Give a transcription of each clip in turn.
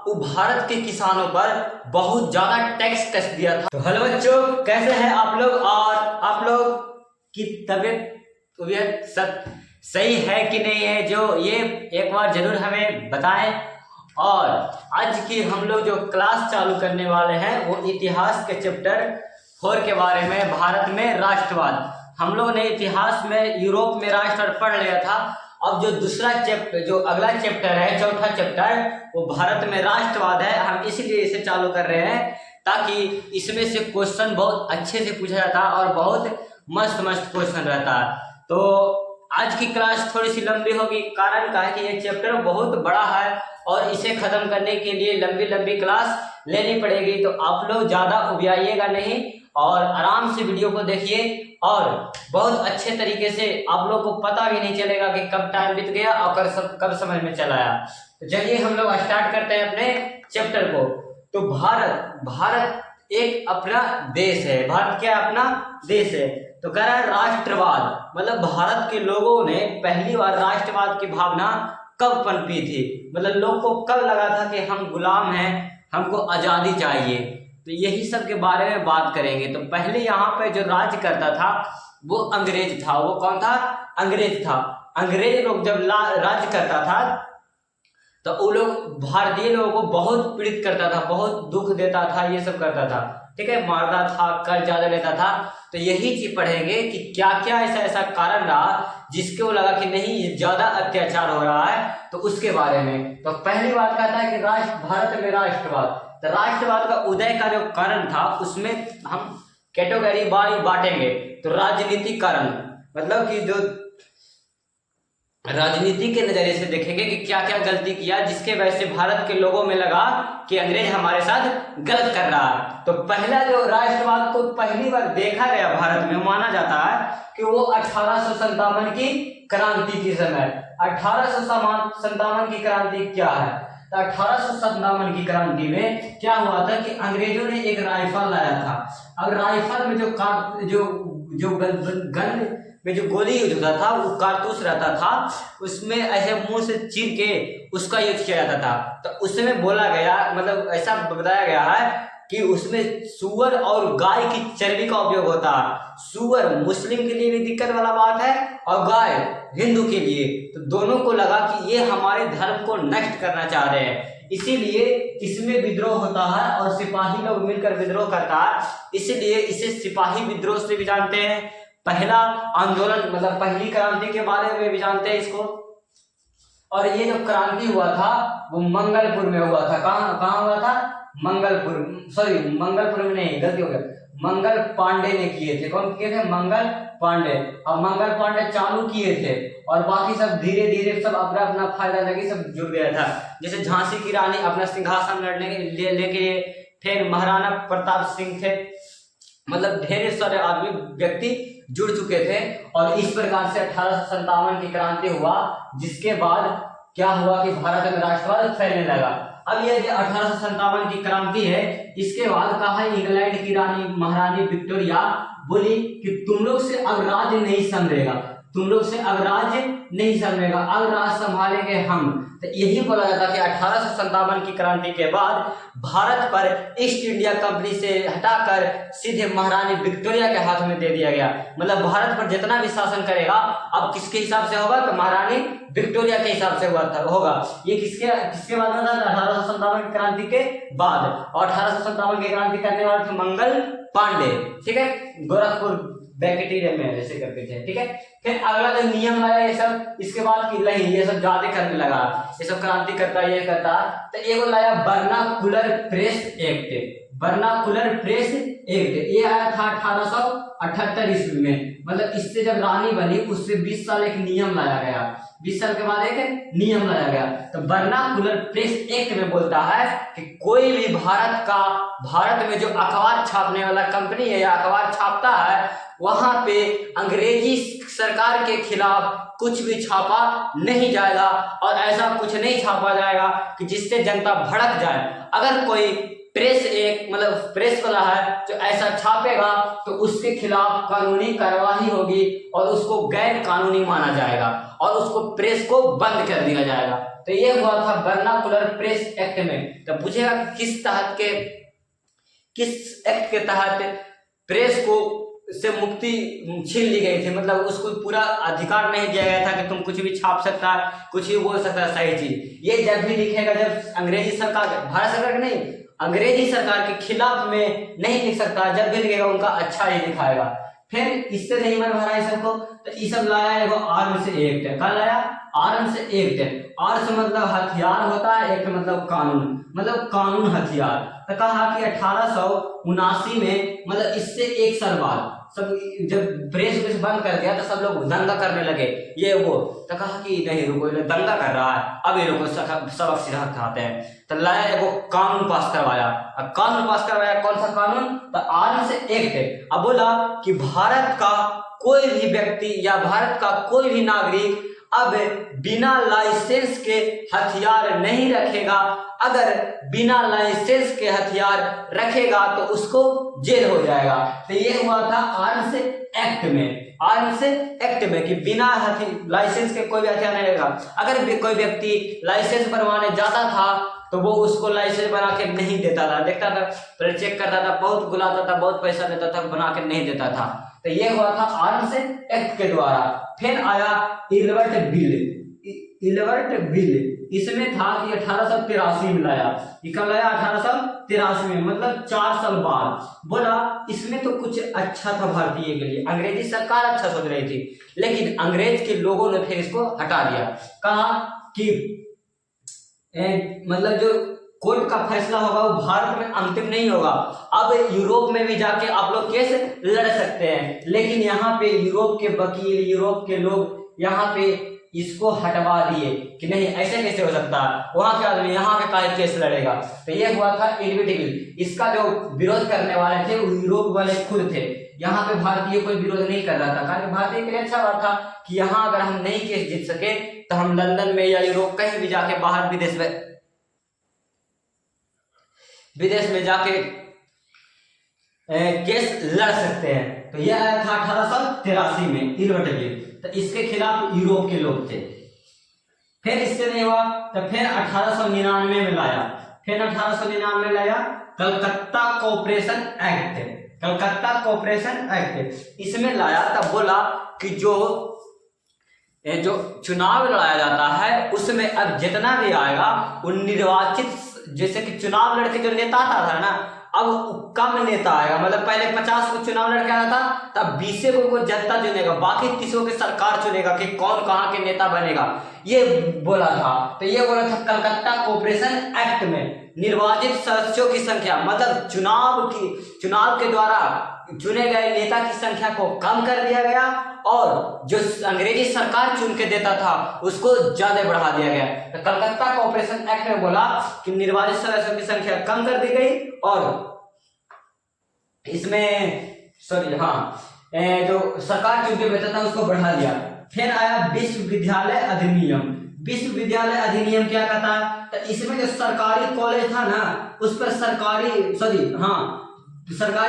वो भारत के किसानों पर बहुत ज्यादा टैक्स कस दिया था। तो हेलो बच्चों, कैसे हैं आप लोग और आप लोग की तबीयत सब सही है कि नहीं है, जो ये एक बार जरूर हमें बताएं। और आज की हम लोग जो क्लास चालू करने वाले हैं वो इतिहास के चैप्टर 4 के बारे में, भारत में राष्ट्रवाद। हम लोग ने इतिहास में यूरोप में राष्ट्रवाद पढ़ लिया था। अब जो दूसरा चैप्टर, जो अगला चैप्टर है, चौथा चैप्टर, वो भारत में राष्ट्रवाद है। हम इसलिए इसे चालू कर रहे हैं ताकि इसमें से क्वेश्चन बहुत अच्छे से पूछा जाता है और बहुत मस्त मस्त क्वेश्चन रहता है। तो आज की क्लास थोड़ी सी लंबी होगी, कारण का है कि ये चैप्टर बहुत बड़ा है और इसे खत्म करने के लिए लंबी लंबी क्लास लेनी पड़ेगी। तो आप लोग ज्यादा उबियाइएगा नहीं और आराम से वीडियो को देखिए और बहुत अच्छे तरीके से आप लोग को पता भी नहीं चलेगा कि कब टाइम बीत गया और कब समझ में चला आया। तो चलिए हम लोग स्टार्ट करते हैं अपने चैप्टर को। तो भारत एक अपना देश है। भारत क्या अपना देश है। तो कह रहा है राष्ट्रवाद, मतलब भारत के लोगों ने पहली बार राष्ट्रवाद की भावना कब पनपी थी, मतलब लोग को कब लगा था कि हम गुलाम हैं, हमको आजादी चाहिए। तो यही सब के बारे में बात करेंगे। तो पहले यहाँ पे जो राज्य करता था वो अंग्रेज था। वो कौन था? अंग्रेज था। अंग्रेज लोग जब राज्य करता था तो वो लोग भारतीय लोगों को बहुत पीड़ित करता था, बहुत दुख देता था, ये सब करता था, ठीक है, मारता था, कर ज्यादा लेता था। तो यही चीज पढ़ेंगे कि क्या क्या ऐसा कारण रहा जिसके वो लगा कि नहीं ये ज्यादा अत्याचार हो रहा है, तो उसके बारे में। तो पहली बात कहता है कि भारत में राष्ट्रवाद। तो राष्ट्रवाद का उदय का जो कारण था उसमें हम कैटेगरी बाई बांटेंगे। तो राजनीतिक कारण, मतलब कि जो राजनीति के नजरिए से देखेंगे कि क्या क्या गलती किया जिसके वजह से भारत के लोगों में लगा कि अंग्रेज हमारे साथ गलत कर रहा है। तो पहला जो राष्ट्रवाद को पहली बार देखा गया भारत में, माना जाता है कि वो 1857 की क्रांति के समय। 1857 की क्रांति क्या है? तो 1857 की क्रांति में क्या हुआ था कि अंग्रेजों ने एक राइफल लाया था। अब राइफल में जो गन में जो गोली यूज होता था वो कारतूस रहता था, उसमें ऐसे मुंह से चीर के उसका यूज किया जाता था। तो उसमें बोला गया, मतलब ऐसा बताया गया है कि उसमें सुअर और गाय की चर्बी का उपयोग होता है। सुअर मुस्लिम के लिए भी दिक्कत वाला बात है और गाय हिंदू के लिए। तो दोनों को लगा कि ये हमारे धर्म को नष्ट करना चाह रहे हैं, इसीलिए इसमें विद्रोह होता है और सिपाही लोग मिलकर विद्रोह करता है, इसलिए इसे सिपाही विद्रोह से भी जानते हैं। पहला आंदोलन, मतलब पहली क्रांति के बारे में भी जानते हैं इसको। और ये जो क्रांति हुआ था वो मंगलपुर में हुआ था। कहाँ हुआ था? मंगलपुर में नहीं, गलती हो गया, मंगल पांडे ने किए थे। कौन किए थे? मंगल पांडे। अब मंगल पांडे चालू किए थे और बाकी सब धीरे धीरे सब अपना अपना फायदा लगे सब जुड़ गया था। जैसे झांसी की रानी अपना सिंहासन लड़ने लेके, फिर महाराणा प्रताप सिंह थे, मतलब ढेर सारे आदमी व्यक्ति जुड़ चुके थे। और इस प्रकार से 1857 की क्रांति हुआ, जिसके बाद क्या हुआ कि भारत में राष्ट्रवाद फैलने लगा। अब ये जो 1857 की क्रांति है, इसके बाद कहा इंग्लैंड की रानी महारानी विक्टोरिया बोली कि तुम लोग से अब राज्य नहीं संभलेगा, तुम लोग से अब राज्य नहीं संभलेगा, अब राज्य संभालेंगे हम। तो यही बोला जाता कि 1857 की क्रांति के बाद भारत पर ईस्ट इंडिया कंपनी से हटाकर सीधे महारानी विक्टोरिया के हाथ में दे दिया गया। मतलब भारत पर जितना भी शासन करेगा अब किसके हिसाब से होगा? तो महारानी विक्टोरिया के हिसाब से होगा। ये किसके बाद होता था? 1857 की क्रांति के बाद। और 1857 की क्रांति करने वाले थे मंगल पांडे, ठीक है, गोरखपुर बैक्टीरिया में ऐसे करके थे, ठीक है। फिर अगला जो नियम लाया ये सब, इसके बाद की नहीं, ये सब ज्यादा करने लगा, ये सब क्रांति करता, ये करता। तो ये लाया vernacular press act. Vernacular press act ये आया था 1878 ईस्वी में। मतलब इससे जब रानी बनी उससे 20 साल एक नियम लाया गया, 20 साल के बाद एक नियम लाया गया। तो वर्नाकुलर प्रेस एक्ट में बोलता है कि कोई भी भारत में जो अखबार छापने वाला कंपनी है या अखबार छापता है, वहां पे अंग्रेजी सरकार के खिलाफ कुछ भी छापा नहीं जाएगा और ऐसा कुछ नहीं छापा जाएगा कि जिससे जनता भड़क जाए। अगर कोई प्रेस एक मतलब प्रेस वाला है जो ऐसा छापेगा तो उसके खिलाफ कानूनी कार्यवाही होगी और उसको गैर कानूनी माना जाएगा और उसको प्रेस को बंद कर दिया जाएगा। तो ये हुआ था वर्नाकुलर प्रेस एक्ट में। तो पूछेगा किस एक्ट के तहत प्रेस को से मुक्ति छीन ली गई थी, मतलब उसको पूरा अधिकार नहीं दिया गया था कि तुम कुछ भी छाप सकता है, कुछ भी बोल सकता है सही चीज। ये जब भी लिखेगा जब अंग्रेजी सरकार, भारत सरकार नहीं, अंग्रेजी सरकार के खिलाफ में नहीं लिख सकता, जब भी लिखेगा उनका अच्छा ही दिखाएगा। फिर इससे नहीं मन भरा है सबको, तो ये सब लाया एगो आर्म्स एक्ट। क्या लाया? Arms act. आर्म्स मतलब हथियार होता है, एक्ट मतलब कानून, मतलब कानून हथियार। तो कहा कि 1879 में, मतलब इससे एक साल बाद सब जब प्रेस बंद कर दिया तो सब लोग दंगा करने लगे ये वो। तो कहा कि नहीं रुको, ये दंगा कर रहा है, अब ये लोग सबक सीधा खाते हैं। तो लाया एगो कानून पास करवाया। अब कानून पास करवाया, कौन सा कानून? तो आर्म्स एक्ट। अब बोला कि भारत का कोई भी व्यक्ति या भारत का कोई भी नागरिक अब बिना लाइसेंस के हथियार नहीं रखेगा। अगर बिना लाइसेंस के हथियार रखेगा तो उसको जेल हो जाएगा। तो ये हुआ था आर्म्स एक्ट में। आर्म्स एक्ट में कि बिना लाइसेंस के कोई भी हथियार नहीं रहेगा। अगर भी कोई व्यक्ति लाइसेंस बनवाने जाता था तो वो उसको लाइसेंस बना के नहीं देता था, देखता था, फिर चेक करता था, बहुत गुलाता था, बहुत पैसा देता था, बना के नहीं देता था। तो ये हुआ था आर्म्स एक्ट के द्वारा। फिर आया इल्बर्ट बिल। इल्बर्ट बिल इसमें था कि 1883 में लाया। कब लाया? 1883 में, मतलब 4 साल बाद। बोला इसमें तो कुछ अच्छा था भारतीय के लिए, अंग्रेजी सरकार अच्छा सोच रही थी, लेकिन अंग्रेज के लोगों ने फिर इसको हटा दिया। कहा कि मतलब जो कोर्ट का फैसला होगा वो भारत में अंतिम नहीं होगा। अब यूरोप में भी जाके आप लोग केस लड़ सकते हैं, लेकिन यहाँ पे यूरोप के वकील, यूरोप के लोग यहाँ पे इसको हटवा दिए कि नहीं, ऐसे कैसे हो सकता है, वहां के आदमी यहाँ पे काहे केस लड़ेगा। तो ये हुआ था इल्बर्ट बिल। इसका जो विरोध करने वाले थे वो यूरोप वाले खुद थे, यहाँ पे भारतीय कोई विरोध नहीं कर रहा था। कारण भारतीय के लिए अच्छा बात था कि यहाँ अगर हम नहीं केस जीत सके तो हम लंदन में या यूरोप कहीं भी जाके बाहर विदेश में जाके केस लड़ सकते हैं। तो यह आया था 1883 में इल्बर्ट बिल। तो इसके खिलाफ यूरोप के लोग थे। फिर इससे नहीं हुआ तो फिर 1899 में लाया। फिर 1899 में लाया Calcutta cooperation act. Calcutta cooperation act इसमें लाया तब बोला कि जो चुनाव लड़ाया जाता है उसमें अब जितना भी आएगा वो निर्वाचित, जैसे कि चुनाव लड़के जो नेता आता था ना, अब कम नेता आएगा। मतलब पहले 50 को चुनाव लड़के आया था, तब 20 को जनता चुनेगा, बाकी 30 को सरकार चुनेगा कि कौन कहाँ के नेता बनेगा, ये बोला था। तो ये बोला था कलकत्ता कोऑपरेशन एक्ट में निर्वाचित सदस्यों की संख्या, मतलब चुनाव के द्वारा चुने गए नेता की संख्या को कम कर दिया गया और जो अंग्रेजी सरकार चुन के देता था उसको ज्यादा बढ़ा दिया गया। तो कलकत्ता कोऑपरेशन एक्ट में बोला कि निर्वाचित सदस्यों की संख्या कम कर दी गई और इसमें जो सरकार चुन के देता था उसको बढ़ा दिया। फिर आया विश्वविद्यालय अधिनियम। विश्वविद्यालय अधिनियम क्या कहता है? तो इसमें जो सरकारी कॉलेज था ना उस पर सरकारी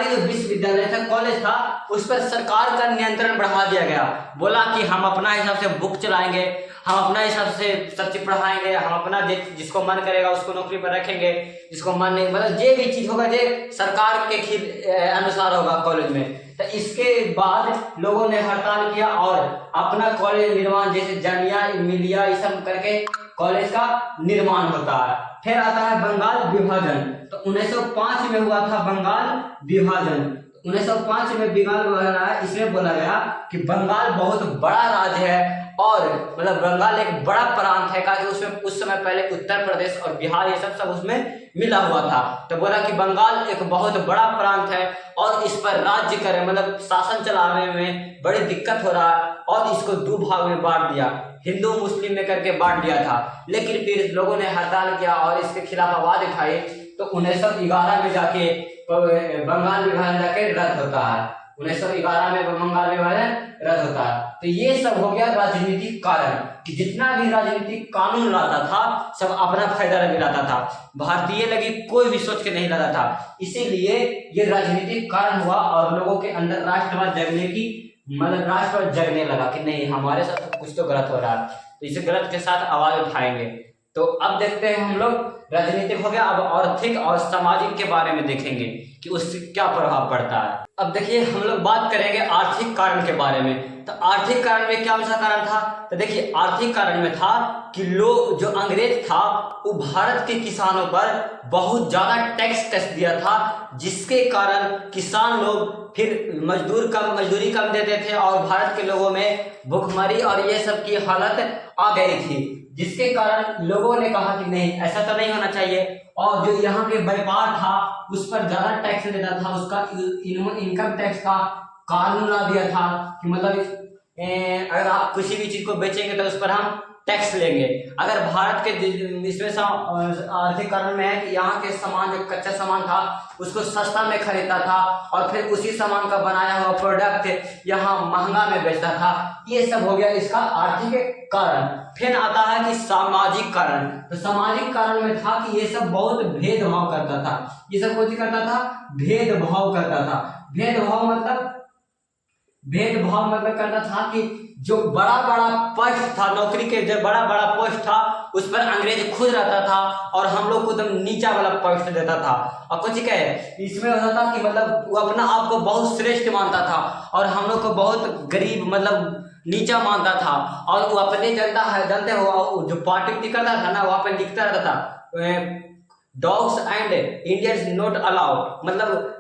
जो विश्वविद्यालय था, कॉलेज था, उस पर सरकार का नियंत्रण बढ़ा दिया गया। बोला कि हम अपना हिसाब से बुक चलाएंगे, हम अपना हिसाब से सब चीज पढ़ाएंगे, हम अपना जिसको मन करेगा उसको नौकरी पर रखेंगे, जिसको मन नहीं, मतलब जे भी चीज होगा जे सरकार के अनुसार होगा कॉलेज में। तो इसके बाद लोगों ने हड़ताल किया और अपना कॉलेज निर्माण, जैसे जामिया मिलिया ये सब करके कॉलेज का निर्माण होता है। फिर आता है बंगाल विभाजन। तो 1905 में हुआ था बंगाल विभाजन। 1905 में बंगाल विभाजन आया। इसमें बोला गया कि बंगाल बहुत बड़ा राज्य है और मतलब बंगाल एक बड़ा प्रांत है, क्योंकि उसमें उस समय पहले उत्तर प्रदेश और बिहार ये सब उसमें मिला हुआ था। तो बोला कि बंगाल एक बहुत बड़ा प्रांत है और इस पर राज्य करे, मतलब शासन चलाने में बड़ी दिक्कत हो रहा है और इसको 2 भाग में बांट दिया, हिंदू मुस्लिम में करके बांट दिया था। लेकिन फिर लोगों ने हड़ताल किया और इसके खिलाफ आवाज उठाई। तो 1911 में जाके बंगाल विभाजन जाके रद्द होता है। 1911 में बंगाल विभाजन रद्द होता है। तो ये सब हो गया राजनीतिक कारण कि जितना भी राजनीतिक कानून लाता था सब अपना फायदा लगे लाता था, भारतीय लगी कोई भी सोच के नहीं लाता था। इसीलिए ये राजनीतिक कारण हुआ और लोगों के अंदर राष्ट्रवाद जगने की, मतलब राष्ट्रवाद जगने लगा कि नहीं हमारे साथ कुछ तो गलत हो रहा है, तो इसे गलत के साथ आवाज उठाएंगे। तो अब देखते हैं हम लोग, राजनीतिक हो गया, अब आर्थिक और सामाजिक के बारे में देखेंगे कि उससे क्या प्रभाव पड़ता है। अब देखिए हम लोग बात करेंगे आर्थिक कारण के बारे में। तो आर्थिक कारण में क्या सा कारण था, तो देखिए आर्थिक कारण में था कि लोग, जो अंग्रेज था वो भारत के किसानों पर बहुत ज्यादा टैक्स कस दिया था, जिसके कारण किसान लोग फिर मजदूरी कम देते थे और भारत के लोगों में भुखमरी और ये सब की हालत आ गई थी, जिसके कारण लोगों ने कहा कि नहीं, ऐसा तो नहीं होना चाहिए। और जो यहाँ के व्यापार था उस पर ज्यादा टैक्स देता था, उसका इनकम टैक्स का कानून ला दिया था कि मतलब अगर आप किसी भी चीज को बेचेंगे तो उस पर हम टैक्स लेंगे। अगर भारत के इसमें आर्थिक कारण में है कि यहाँ के सामान, जो कच्चा सामान था उसको सस्ता में खरीदता था और फिर उसी सामान का बनाया हुआ प्रोडक्ट यहाँ महंगा में बेचता था। ये सब हो गया इसका आर्थिक कारण। फिर आता है कि सामाजिक कारण। तो सामाजिक कारण में था कि ये सब बहुत भेदभाव करता था। ये सब कुछ करता था, भेदभाव करता था। भेदभाव मतलब करता था कि जो बड़ा बड़ा पोस्ट था, नौकरी के जो बड़ा बड़ा पोस्ट था उस पर अंग्रेज खुद रहता था और हम लोग को एकदम नीचा वाला पोस्ट देता था। और कुछ कहे इसमें होता था कि मतलब वो अपना आप को बहुत श्रेष्ठ मानता था और हम लोग को बहुत गरीब मतलब नीचा मानता था। और वो अपने जानते हो जो पार्टी करता था ना, वहां पर लिखता रहता था dogs and Indians not allowed, मतलब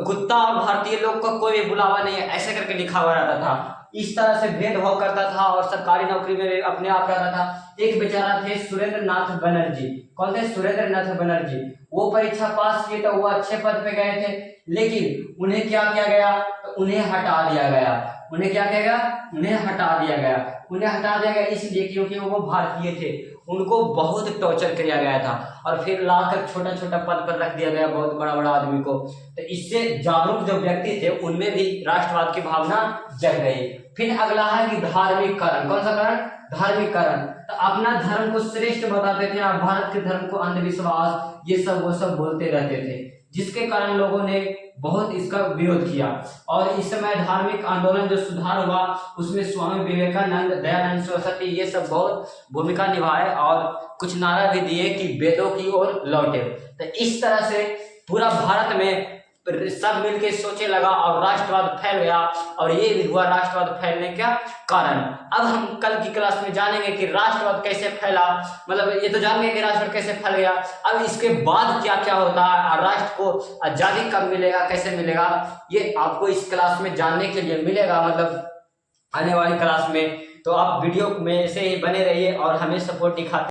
कुत्ता और भारतीय लोग का कोई भी बुलावा नहीं है, ऐसे करके लिखा हुआ रहता था। इस तरह से भेदभाव करता था और सरकारी नौकरी में अपने आप रहता था। एक बेचारा थे सुरेंद्र नाथ बनर्जी। कौन थे? सुरेंद्र नाथ बनर्जी। वो परीक्षा पास किए तो वो अच्छे पद पे गए थे, लेकिन उन्हें क्या किया गया, तो उन्हें हटा दिया गया। उन्हें क्या किया गया? उन्हें हटा दिया गया। उन्हें हटा दिया गया इसलिए क्योंकि वो भारतीय थे, उनको बहुत टॉर्चर किया गया था और फिर लाकर छोटा छोटा पद पर रख दिया गया, बहुत बड़ा बड़ा आदमी को। तो इससे जागरूक जो व्यक्ति थे उनमें भी राष्ट्रवाद की भावना जग गई। फिर अगला है कि धार्मिक कारण। कौन सा कारण? धार्मिक कारण। तो अपना धर्म को श्रेष्ठ बताते थे और भारत के धर्म को अंधविश्वास ये सब वो सब बोलते रहते थे, जिसके कारण लोगों ने बहुत इसका विरोध किया। और इस समय धार्मिक आंदोलन जो सुधार हुआ उसमें स्वामी विवेकानंद, दयानंद सरस्वती ये सब बहुत भूमिका निभाए और कुछ नारा भी दिए कि वेदों की ओर लौटे। तो इस तरह से पूरा भारत में सब मिलके सोचे लगा और राष्ट्रवाद फैल गया और ये भी हुआ राष्ट्रवाद फैलने का कारण। अब हम कल की क्लास में जानेंगे कि राष्ट्रवाद कैसे फैला, मतलब ये तो जान गए कि राष्ट्रवाद कैसे फैल गया। अब इसके बाद क्या क्या होता है और राष्ट्र को आजादी कब मिलेगा, कैसे मिलेगा, ये आपको इस क्लास में जानने के लिए मिलेगा, मतलब आने वाली क्लास में। तो आप वीडियो में ऐसे ही बने रहिए और हमें सपोर्ट दिखाते